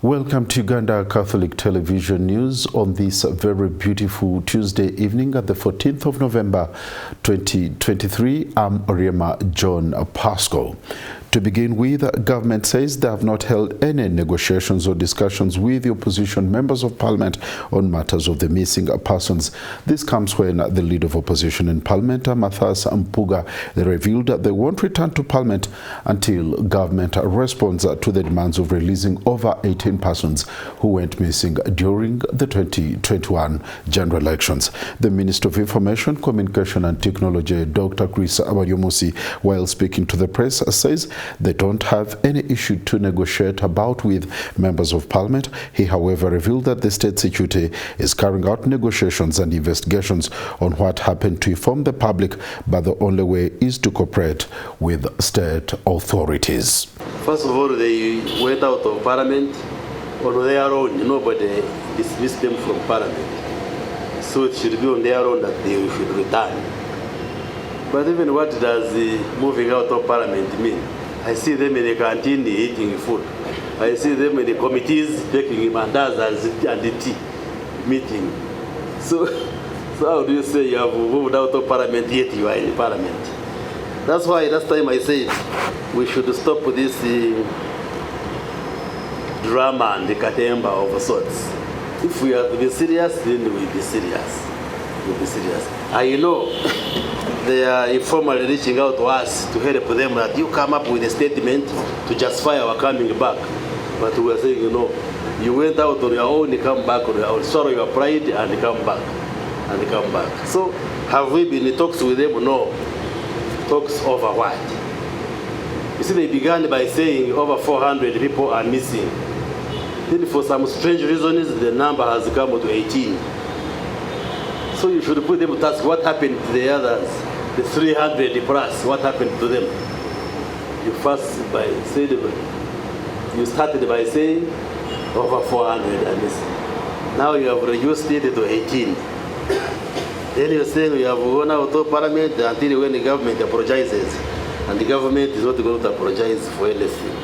Welcome to Uganda Catholic Television News on this very beautiful Tuesday evening at the 14th of November 2023. I'm Oriema John Pascal. To begin with, government says they have not held any negotiations or discussions with the opposition members of parliament on matters of the missing persons. This comes when the leader of opposition in parliament, Matthias Mpuga, revealed that they won't return to parliament until government responds to the demands of releasing over 18 persons who went missing during the 2021 general elections. The Minister of Information, Communication and Technology, Dr. Chris Abayomusi, while speaking to the press, says they don't have any issue to negotiate about with members of parliament. He, however, revealed that the state security is carrying out negotiations and investigations on what happened to inform the public, but the only way is to cooperate with state authorities. First of all, they went out of parliament on their own. Nobody dismissed them from parliament. So it should be on their own that they should return. But even what does moving out of parliament mean? I see them in the canteen eating food. I see them in the committees taking mandazi and the tea meeting. So how do you say you have moved out of parliament yet you are in parliament? That's why last time I said we should stop this drama and the katemba of sorts. If we have to be serious, then we'll be serious. We'll be serious. I know they are informally reaching out to us to help them that you come up with a statement to justify our coming back. But we are saying, you went out on your own, you come back on your own. Sorrow your pride and come back. And come back. So have we been in talks with them? No. Talks over what? You see, they began by saying over 400 people are missing. Then for some strange reasons, the number has come to 18. So you should put them to task. What happened to the others? The 300 plus, what happened to them? You started by saying over 400 are missing. Now you have reduced it to 18. Then you're saying we have gone out of parliament until when the government apologizes. And the government is not going to apologize for anything.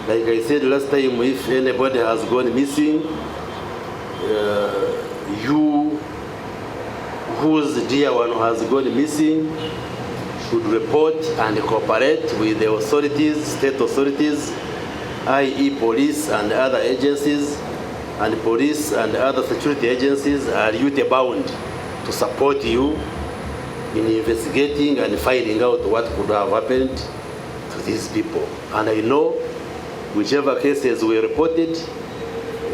Like I said last time, if anybody has gone missing, whose dear one has gone missing should report and cooperate with the authorities, state authorities, i.e. police and other agencies, and police and other security agencies are duty-bound to support you in investigating and finding out what could have happened to these people. And I know whichever cases were reported,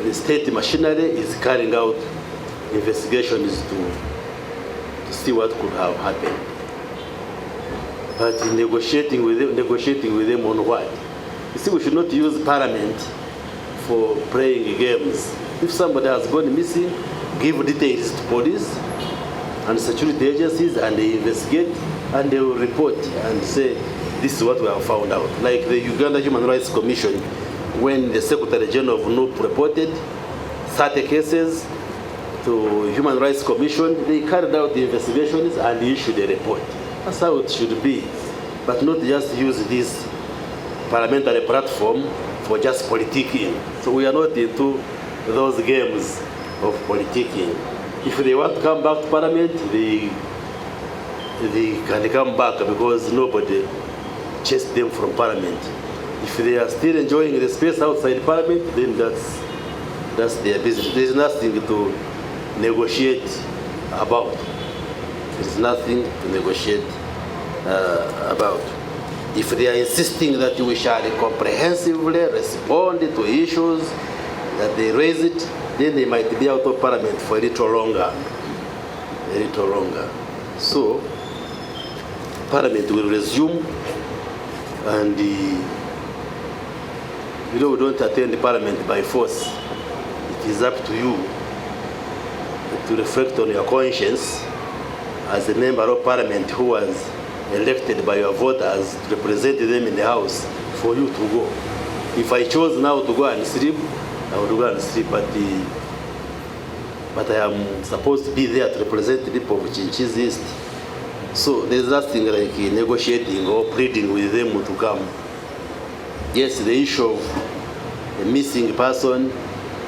the state machinery is carrying out investigations to see what could have happened. But negotiating with them on what? You see, we should not use parliament for playing games. If somebody has gone missing, give details to police and security agencies, and they investigate, and they will report and say, this is what we have found out. Like the Uganda Human Rights Commission, when the Secretary General of NUP reported 30 cases to Human Rights Commission, they carried out the investigations and issued a report. That's how it should be, but not just use this parliamentary platform for just politicking. So we are not into those games of politicking. If they want to come back to parliament, they can come back because nobody chased them from parliament. If they are still enjoying the space outside parliament, then that's their business. There is nothing to negotiate about. There is nothing to negotiate about. If they are insisting that we shall comprehensively respond to issues that they raise it, then they might be out of parliament for a little longer. A little longer. So, parliament will resume, and we don't attend the parliament by force. It is up to you to reflect on your conscience as a member of parliament who was elected by your voters to represent them in the house, for you to go. If I chose now to go and sleep, I would go and sleep, but I am supposed to be there to represent the people of Chinchiz East. So there's nothing like negotiating or pleading with them to come. Yes, the issue of a missing person,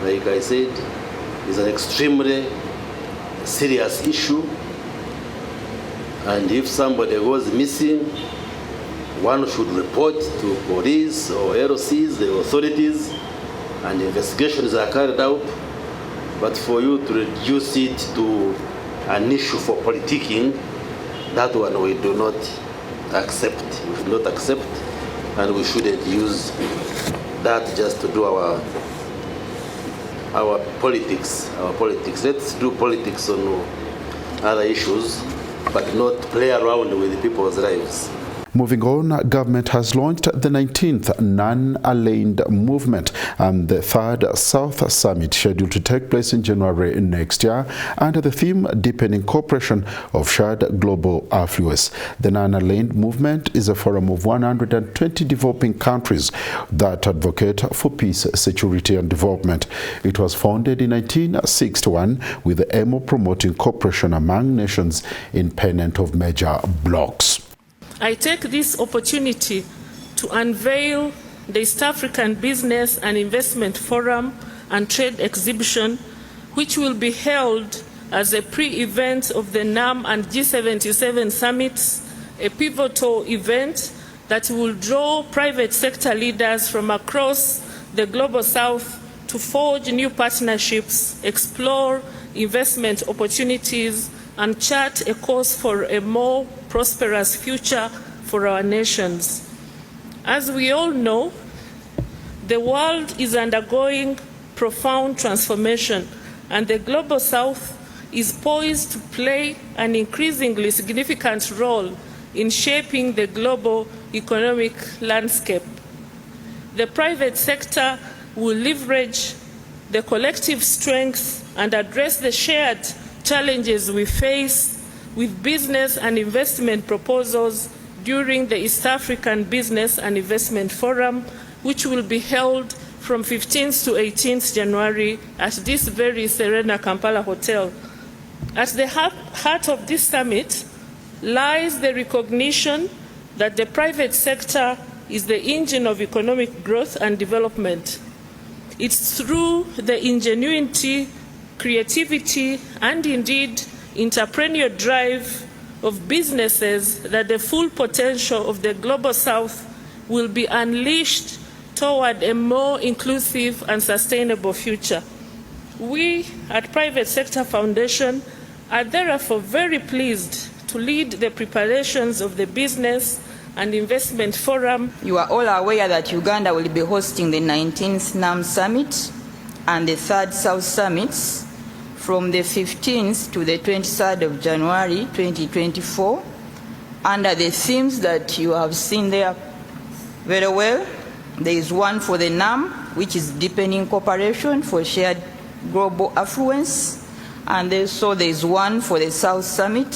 like I said, is an extremely serious issue. And if somebody goes missing, one should report to police or LCs, the authorities, and investigations are carried out. But for you to reduce it to an issue for politicking, that one we do not accept. We should not accept, and we shouldn't use that just to do our politics. Let's do politics on other issues, but not play around with people's lives. Moving on, government has launched the 19th Non-Aligned Movement and the 3rd South Summit scheduled to take place in January next year under the theme Deepening Cooperation of Shared Global Affluence. The Non-Aligned Movement is a forum of 120 developing countries that advocate for peace, security and development. It was founded in 1961 with the aim of promoting cooperation among nations independent of major blocs. I take this opportunity to unveil the East African Business and Investment Forum and Trade Exhibition, which will be held as a pre-event of the NAM and G77 summits, a pivotal event that will draw private sector leaders from across the Global South to forge new partnerships, explore investment opportunities, and chart a course for a more prosperous future for our nations. As we all know, the world is undergoing profound transformation, and the Global South is poised to play an increasingly significant role in shaping the global economic landscape. The private sector will leverage the collective strengths and address the shared challenges we face with business and investment proposals during the East African Business and Investment Forum, which will be held from 15th to 18th January at this very Serena Kampala Hotel. At the heart of this summit lies the recognition that the private sector is the engine of economic growth and development. It's through the ingenuity, creativity, and indeed entrepreneurial drive of businesses that the full potential of the Global South will be unleashed toward a more inclusive and sustainable future. We at Private Sector Foundation are therefore very pleased to lead the preparations of the Business and Investment Forum. You are all aware that Uganda will be hosting the 19th NAM Summit and the 3rd South Summits from the 15th to the 23rd of January 2024 under the themes that you have seen there very well. There is one for the NAM, which is deepening cooperation for shared global affluence, and also there is one for the South Summit,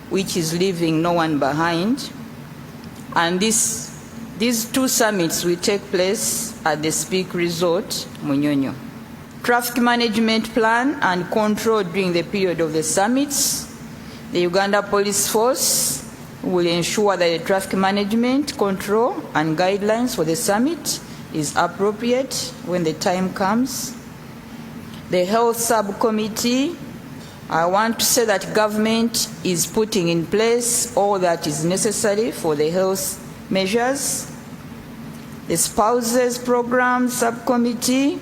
which is leaving no one behind. And these two summits will take place at the Speak Resort, Munyonyo. Traffic management plan and control during the period of the summits. The Uganda Police Force will ensure that the traffic management, control, and guidelines for the summit is appropriate when the time comes. The Health Subcommittee, I want to say that government is putting in place all that is necessary for the health measures. The Spouses Program Subcommittee,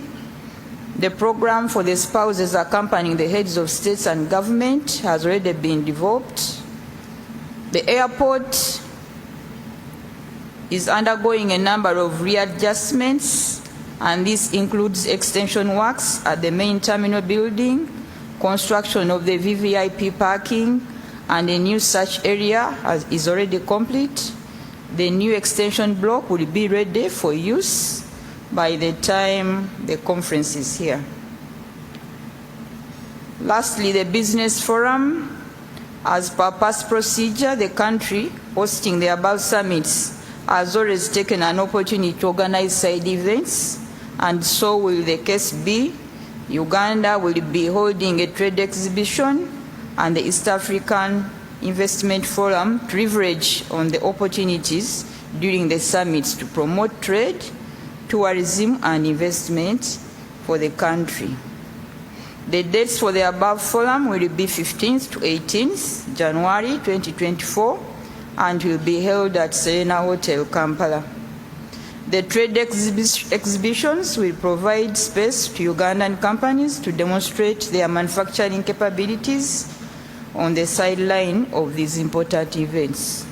the program for the spouses accompanying the heads of states and government has already been developed. The airport is undergoing a number of readjustments, and this includes extension works at the main terminal building, construction of the VVIP parking, and a new search area is already complete. The new extension block will be ready for use by the time the conference is here. Lastly, the Business Forum. As per past procedure, the country hosting the above summits has always taken an opportunity to organize side events, and so will the case be. Uganda will be holding a trade exhibition, and the East African Investment Forum to leverage on the opportunities during the summits to promote trade, tourism and investment for the country. The dates for the above forum will be 15th to 18th January 2024 and will be held at Serena Hotel, Kampala. The trade exhibitions will provide space to Ugandan companies to demonstrate their manufacturing capabilities on the sideline of these important events.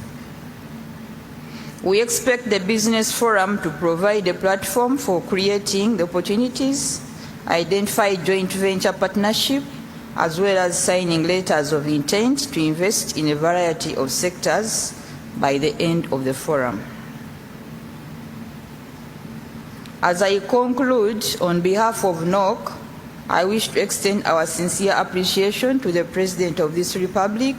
We expect the business forum to provide a platform for creating the opportunities, identify joint venture partnership, as well as signing letters of intent to invest in a variety of sectors by the end of the forum. As I conclude, on behalf of NOC, I wish to extend our sincere appreciation to the President of this Republic,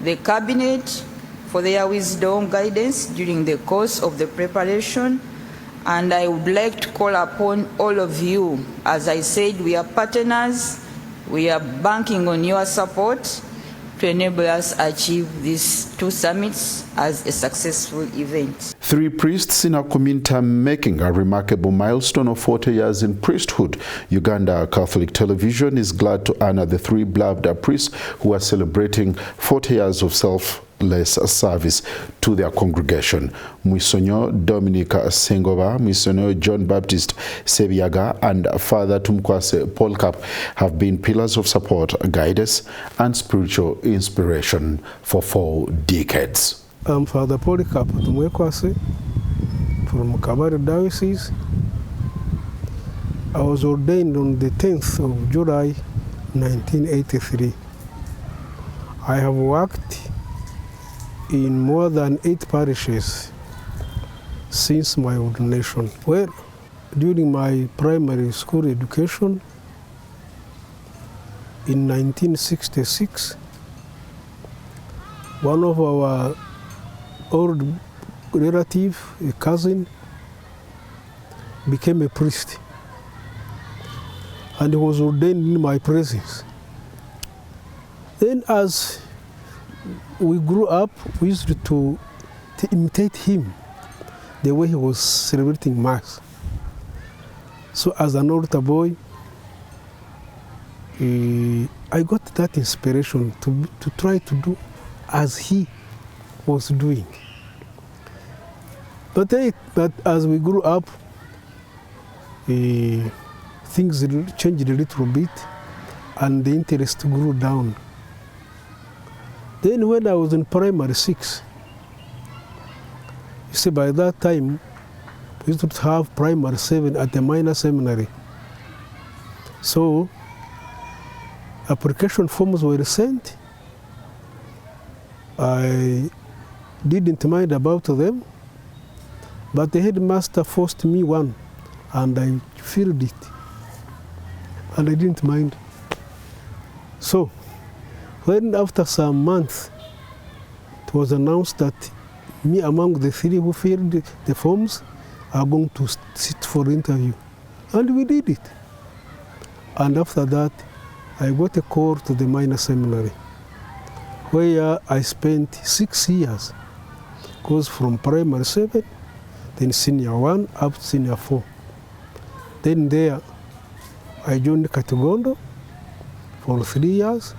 the Cabinet, for their wisdom guidance during the course of the preparation, and I would like to call upon all of you. As I said, we are partners. We are banking on your support to enable us achieve these two summits as a successful event. 3 priests in our community are making a remarkable milestone of 40 years in priesthood. Uganda Catholic Television is glad to honor the 3 beloved priests who are celebrating 40 years of selfless service to their congregation. Mwisonyo Dominic Sengoba, Mwisonyo John Baptist Sebiaga, and Father Tumkwase Polkap have been pillars of support, guidance, and spiritual inspiration for 4 decades. I'm Father Polkap Tumkwase from Kabare Diocese. I was ordained on the 10th of July 1983. I have worked in more than 8 parishes since my ordination. Well, during my primary school education in 1966, one of our old relative, a cousin, became a priest, and he was ordained in my presence. Then as we grew up, we used to imitate him, the way he was celebrating Mass. So as an altar boy, I got that inspiration to try to do as he was doing. But as we grew up, things changed a little bit, and the interest grew down. Then when I was in primary 6, you see, by that time, we used to have primary 7 at the minor seminary. So application forms were sent. I didn't mind about them, but the headmaster forced me one, and I filled it, and I didn't mind. So when after some months it was announced that me among the 3 who filled the forms are going to sit for interview, and we did it. And after that, I got a call to the minor seminary, where I spent 6 years. Goes from primary 7, then senior 1 up to senior 4. Then there, I joined Katigondo for 3 years,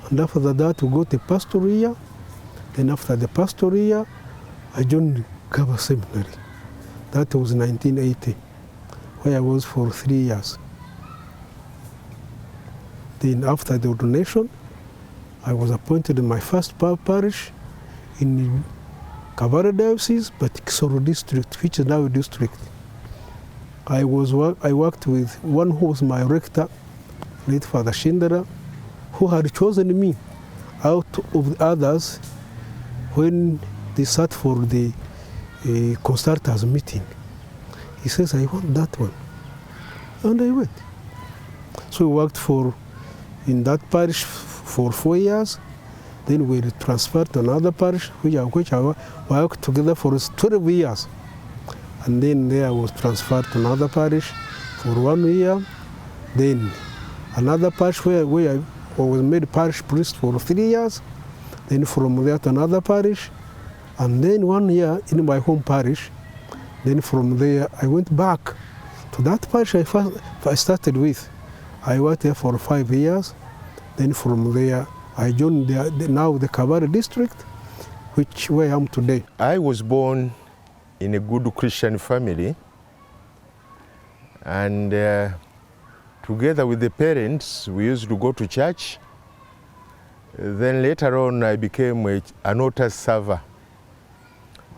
and after that we got a pastoral year. Then after the pastoral year, I joined Kaba Seminary. That was 1980, where I was for 3 years. Then after the ordination, I was appointed in my first parish in Kabare Diocese, but Kisoro district, which is now a district. I worked with one who was my rector, late Father Shindera, who had chosen me out of the others when they sat for the concertors meeting. He says, I want that one. And I went. So we worked in that parish for 4 years. Then we were transferred to another parish, which I worked together for 12 years. And then there I was transferred to another parish for 1 year. Then another parish where I was made parish priest for 3 years. Then from there to another parish. And then 1 year in my home parish, Then from there, I went back to that parish I started with. I worked there for 5 years. Then from there, I joined now the Kabale district, where I am today. I was born in a good Christian family, and together with the parents, we used to go to church. Then later on, I became an altar server,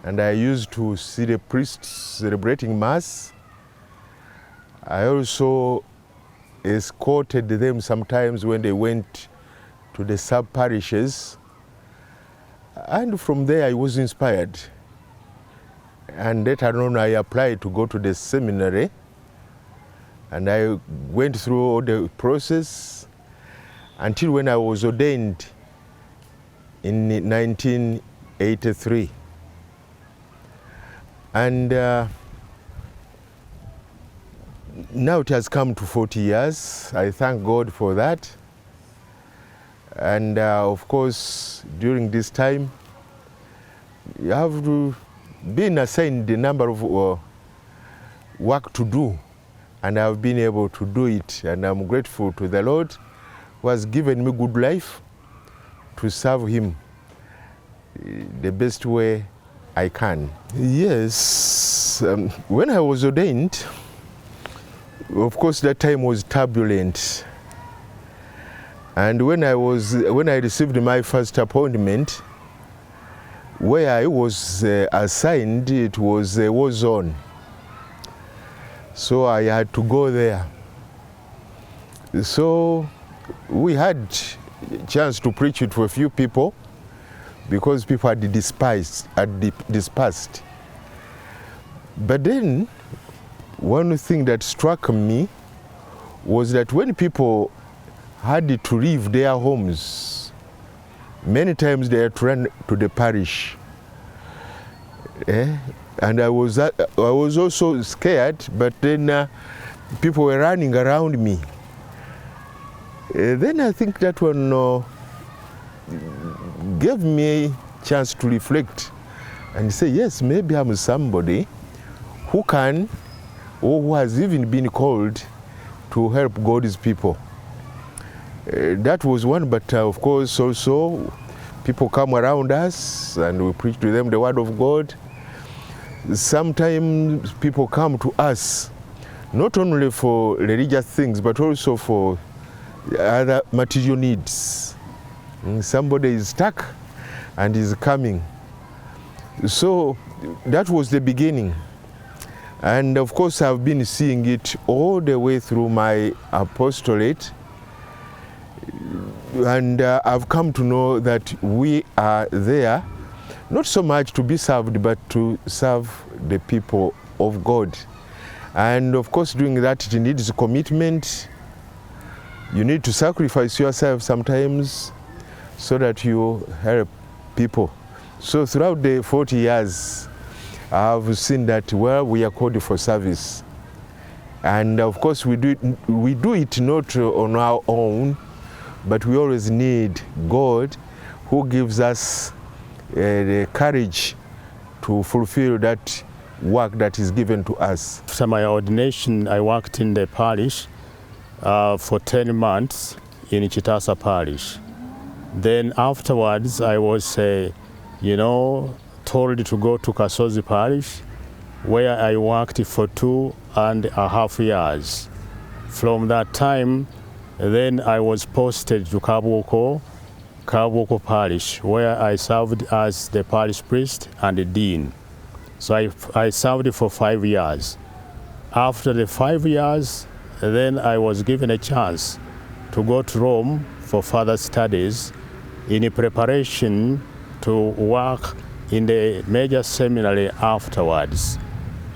and I used to see the priests celebrating Mass. I also escorted them sometimes when they went to the sub-parishes. And from there I was inspired. And later on I applied to go to the seminary. And I went through all the process until when I was ordained in 1983. And now it has come to 40 years. I thank God for that. And of course, during this time, you have to been assigned the number of work to do, and I've been able to do it. And I'm grateful to the Lord who has given me good life to serve Him the best way I can. Yes, when I was ordained, of course that time was turbulent. And when I received my first appointment, where I was assigned, it was a war zone. So I had to go there. So we had a chance to preach it to a few people because people had dispersed. But then one thing that struck me was that when people had to leave their homes, many times they had to run to the parish. And I was also scared, but then people were running around me. Then I think that one gave me a chance to reflect and say, yes, maybe I'm somebody who can, or who has even been called to help God's people. That was one, but of course also people come around us and we preach to them the word of God. Sometimes people come to us not only for religious things but also for other material needs. Somebody is stuck and is coming. So that was the beginning. And of course I've been seeing it all the way through my apostolate. And I've come to know that we are there not so much to be served, but to serve the people of God. And of course, doing that, it needs commitment. You need to sacrifice yourself sometimes so that you help people. So throughout the 40 years, I've seen that, well, we are called for service. And of course, we do it not on our own, but we always need God who gives us the courage to fulfill that work that is given to us. After my ordination, I worked in the parish for 10 months in Chitasa parish. Then afterwards, I was, told to go to Kasozi parish, where I worked for 2.5 years. From that time, then I was posted to Kabwoko parish, where I served as the parish priest and the dean. So I served for 5 years. After the 5 years, then I was given a chance to go to Rome for further studies in preparation to work in the major seminary afterwards.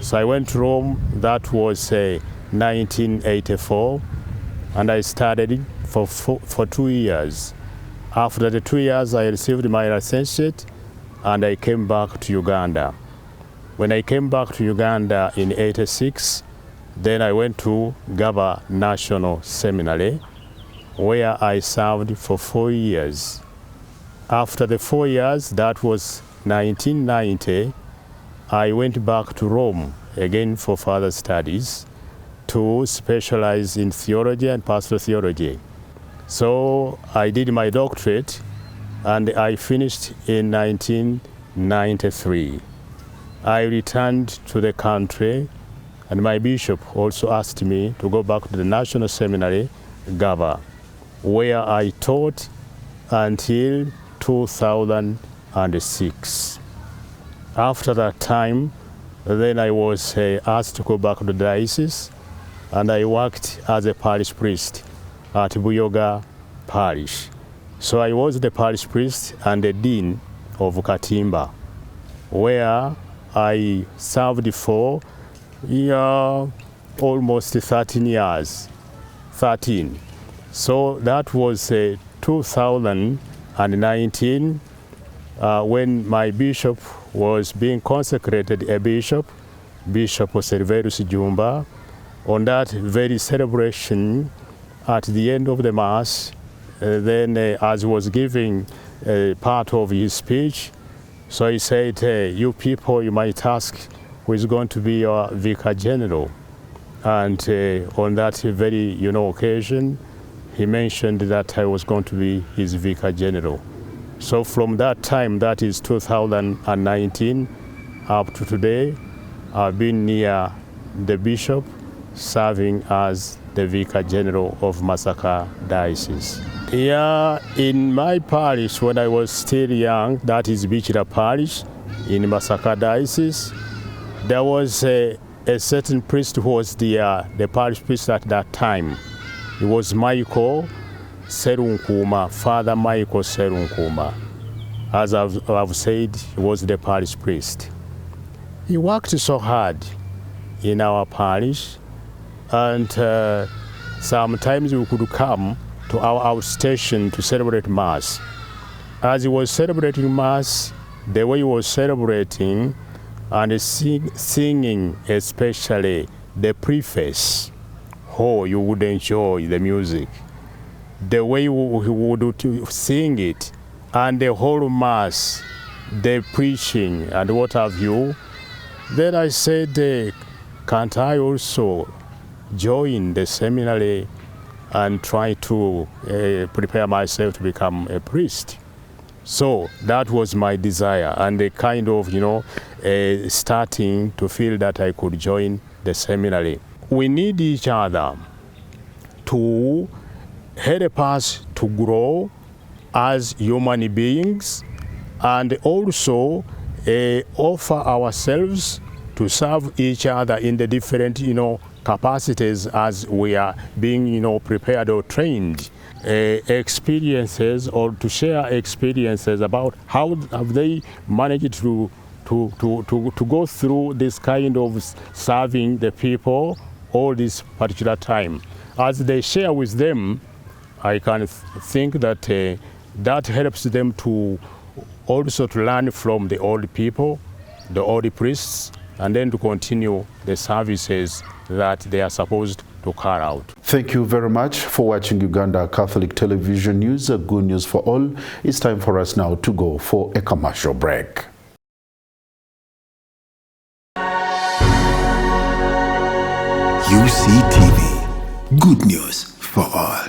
So I went to Rome, that was 1984, and I studied for 2 years. After the 2 years, I received my licentiate and I came back to Uganda. When I came back to Uganda in 86, then I went to Gaba National Seminary, where I served for 4 years. After the 4 years, that was 1990, I went back to Rome again for further studies to specialize in theology and pastoral theology. So I did my doctorate and I finished in 1993. I returned to the country and my bishop also asked me to go back to the National Seminary, Gaba, where I taught until 2006. After that time, then I was asked to go back to the diocese, and I worked as a parish priest at Buyoga Parish. So I was the parish priest and the dean of Katimba, where I served for almost 13 years. So that was 2019 when my bishop was being consecrated a bishop, Bishop Silverus Jumba. On that very celebration, at the end of the Mass, then as he was giving part of his speech, so he said, you people, you might ask who is going to be your Vicar General. And on that very occasion, he mentioned that I was going to be his Vicar General. So from that time, that is 2019, up to today, I've been near the bishop, serving as the Vicar General of Masaka Diocese. Yeah, in my parish, when I was still young, that is Bichira Parish in Masaka Diocese, there was a certain priest who was the parish priest at that time. He was Michael Serunkuma, Father Michael Serunkuma. As I've said, he was the parish priest. He worked so hard in our parish, and sometimes we could come to our outstation to celebrate Mass. As he was celebrating Mass, the way he was celebrating and singing, especially the preface, you would enjoy the music. The way he would sing it, and the whole Mass, the preaching and what have you. Then I said, can't I also join the seminary and try to prepare myself to become a priest? So that was my desire, and the kind of, starting to feel that I could join the seminary. We need each other to help us to grow as human beings, and also offer ourselves to serve each other in the different, capacities as we are being, prepared or trained. Experiences, or to share experiences about how have they managed to go through this kind of serving the people all this particular time. As they share with them, I can think that that helps them to also to learn from the old people, the old priests, and then to continue the services that they are supposed to carry out. Thank you very much for watching Uganda Catholic Television News. Good news for all. It's time for us now to go for a commercial break. Uctv, good news for all.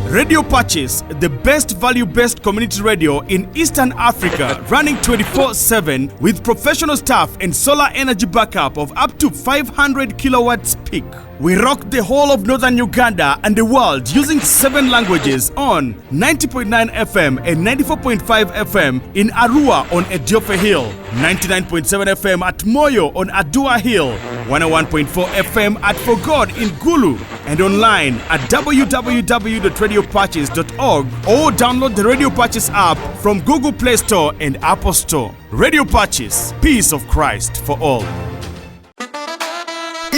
Radio Purchase, the best value-based community radio in Eastern Africa, running 24/7 with professional staff and solar energy backup of up to 500 kilowatts peak. We rock the whole of northern Uganda and the world using 7 languages on 90.9 FM and 94.5 FM in Arua on Ediofe Hill, 99.7 FM at Moyo on Adua Hill, 101.4 FM at For God in Gulu, and online at www.radiopurchase.org, or download the Radio Purchase app from Google Play Store and Apple Store. Radio Purchase, peace of Christ for all.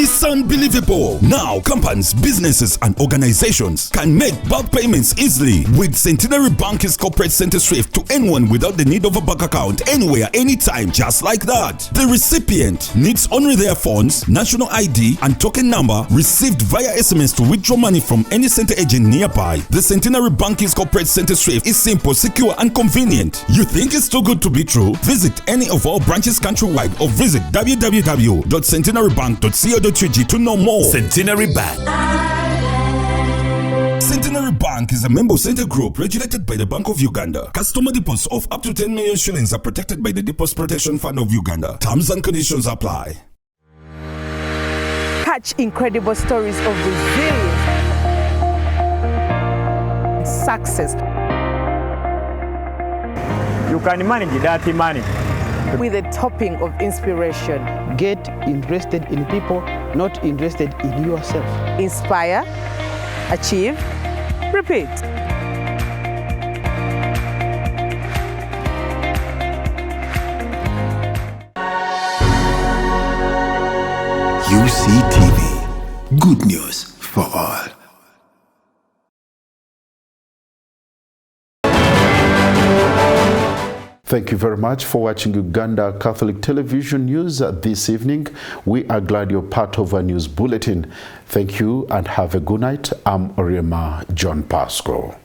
It's unbelievable. Now, companies, businesses, and organizations can make bulk payments easily with Centenary Bank's corporate center SWIFT to anyone without the need of a bank account, anywhere, anytime, just like that. The recipient needs only their phones, national ID, and token number received via SMS to withdraw money from any center agent nearby. The Centenary Bank's corporate center SWIFT is simple, secure, and convenient. You think it's too good to be true? Visit any of our branches countrywide or visit www.centenarybank.co.ug to know more. Centenary Bank. Centenary Bank is a member center group regulated by the Bank of Uganda. Customer deposits of up to 10 million shillings are protected by the Deposit Protection Fund of Uganda. Terms and conditions apply. Catch incredible stories of resilience and success. You can manage that money with a topping of inspiration. Get interested in people, not interested in yourself. Inspire, achieve, repeat. Uctv. Good news for all. Thank you very much for watching Uganda Catholic Television News this evening. We are glad you're part of our news bulletin. Thank you and have a good night. I'm Oriema John Pasco.